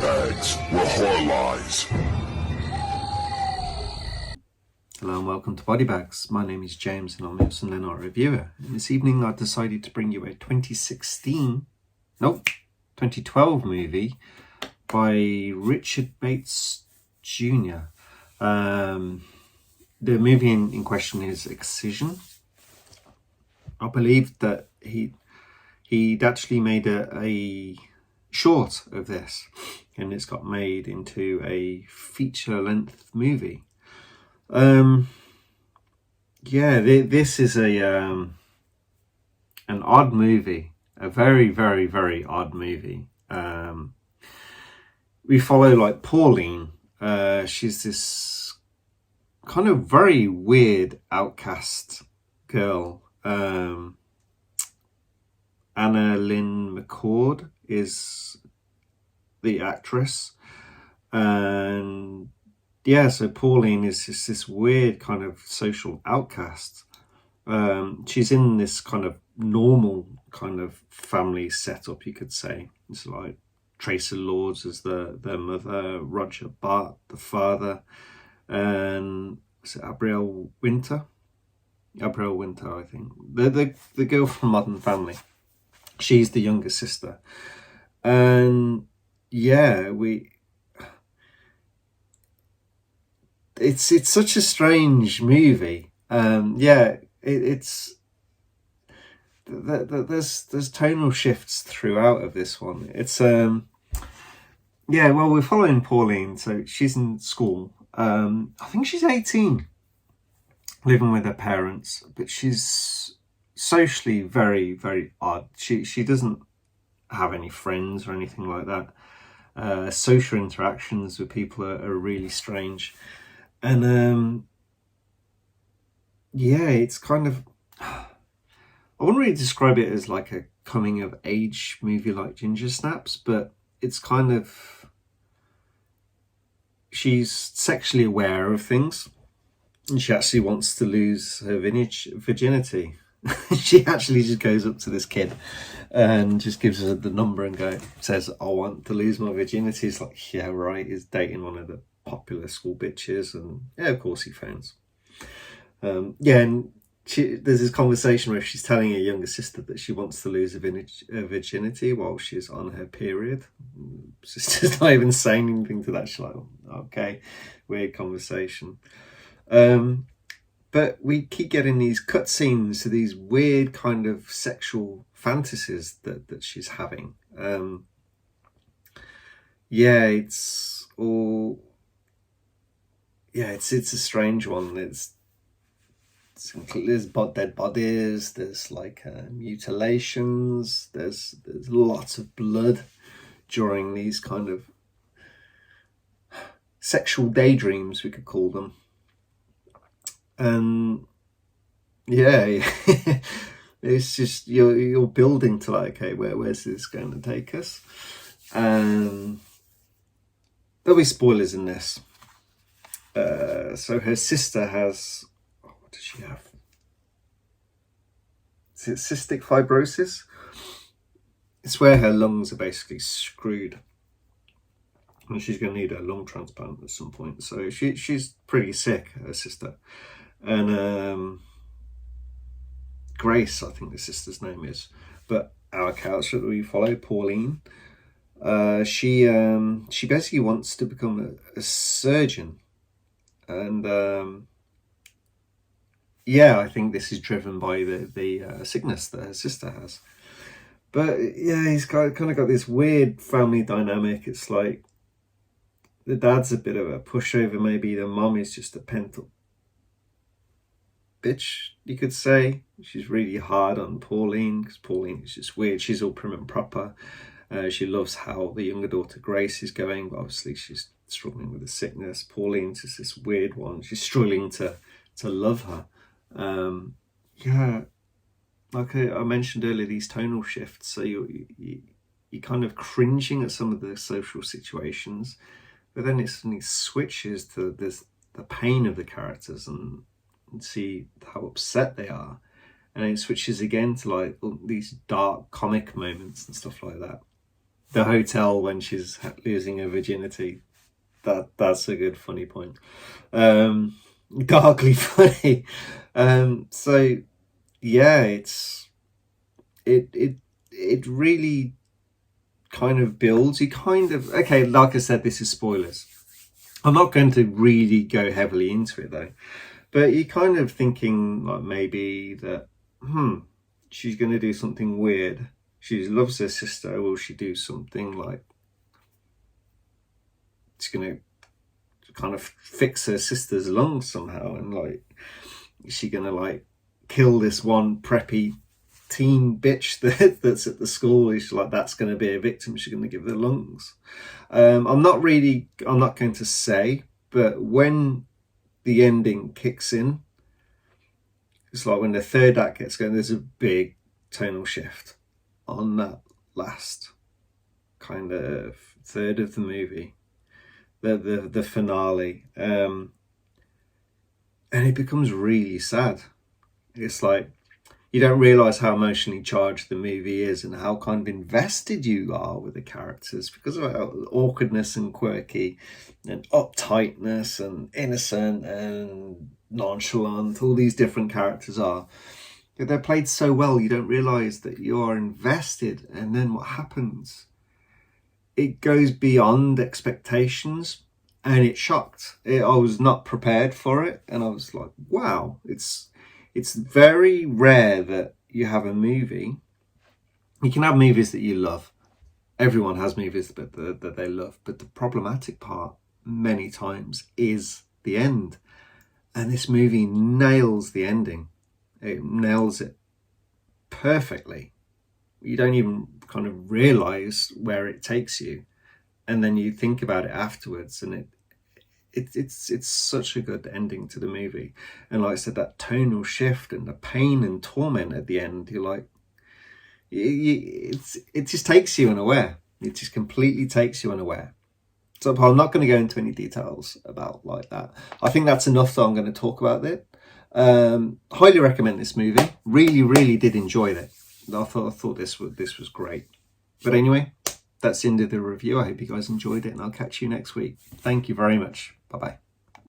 bags were horror lies. Hello and welcome to Body Bags. My name is James and I'm your Sunday Night Reviewer. And this evening I decided to bring you a 2012 movie by Richard Bates Jr. The movie in question is Excision. I believe that he'd actually made a short of this, and it's got made into a feature-length movie. This is an odd movie, a very, very, very odd movie. We follow like Pauline. She's this kind of very weird outcast girl. Anna Lynn McCord is the actress, and so Pauline is just this weird kind of social outcast. She's in this kind of normal kind of family setup, you could say. It's like Tracy Lords as their mother, Roger Bart the father, and is it Abrielle Winter, I think, the girl from Modern Family. She's the younger sister, and it's such a strange movie. There's tonal shifts throughout of this one. It's we're following Pauline. So she's in school. I think she's 18, living with her parents, but she's socially very, very odd. She doesn't have any friends or anything like that. Social interactions with people are really strange. And it's kind of, I wouldn't really describe it as like a coming of age movie like Ginger Snaps, but it's kind of, she's sexually aware of things, and she actually wants to lose her virginity. She actually just goes up to this kid and just gives her the number and says, I want to lose my virginity. It's like, yeah, right. He's dating one of the popular school bitches, and of course he phones. And there's this conversation where she's telling her younger sister that she wants to lose her virginity while she's on her period. Sister's not even saying anything to that. She's like, okay, weird conversation. But we keep getting these cutscenes to these weird kind of sexual fantasies that she's having. It's a strange one. There's dead bodies. There's like mutilations. There's lots of blood during these kind of sexual daydreams, we could call them. And it's just you're building to like, okay, where's this going to take us? There'll be spoilers in this. So her sister has, what does she have? Is it cystic fibrosis? It's where her lungs are basically screwed, and she's going to need a lung transplant at some point. So she's pretty sick, her sister. And Grace, I think the sister's name is, but our character that we follow, Pauline, she basically wants to become a surgeon. And I think this is driven by the sickness that her sister has. But he's kind of got this weird family dynamic. It's like the dad's a bit of a pushover, maybe. The mom is just a pent up bitch, you could say. She's really hard on Pauline because Pauline is just weird. She's all prim and proper. She loves how the younger daughter Grace is going, but obviously she's struggling with the sickness. Pauline's just this weird one. She's struggling to love her. Like I mentioned earlier, these tonal shifts. So you're kind of cringing at some of the social situations, but then it suddenly switches to the pain of the characters and see how upset they are, and it switches again to like these dark comic moments and stuff like that. the hotel when she's losing her virginity. That's a good funny point. Darkly funny. So yeah, it really kind of builds. You kind of, okay, like I said, this is spoilers. I'm not going to really go heavily into it though, but you're kind of thinking like maybe that she's going to do something weird. She loves her sister. Will she do something like she's going to kind of fix her sister's lungs somehow, and like is she going to like kill this one preppy teen bitch that's at the school? Is like that's going to be a victim? She's going to give her lungs. I'm not going to say, but when the ending kicks in, it's like when the third act gets going, there's a big tonal shift on that last kind of third of the movie, the finale, and it becomes really sad. It's like you don't realize how emotionally charged the movie is and how kind of invested you are with the characters because of how awkwardness and quirky and uptightness and innocent and nonchalant all these different characters are. They're played so well, you don't realize that you are invested. And then what happens? It goes beyond expectations, and it shocked. I was not prepared for it, and I was like, wow, it's very rare that you have a movie. You can have movies that you love. Everyone has movies that they love, but the problematic part many times is the end. And this movie nails the ending. It nails it perfectly. You don't even kind of realize where it takes you, and then you think about it afterwards, and it's such a good ending to the movie. And like I said, that tonal shift and the pain and torment at the end, you're like, it just takes you unaware. It just completely takes you unaware. So I'm not going to go into any details about like that. I think that's enough that I'm going to talk about it. Highly recommend this movie. Really did enjoy it. I thought this was great. But anyway, that's the end of the review. I hope you guys enjoyed it, and I'll catch you next week. Thank you very much. Bye bye.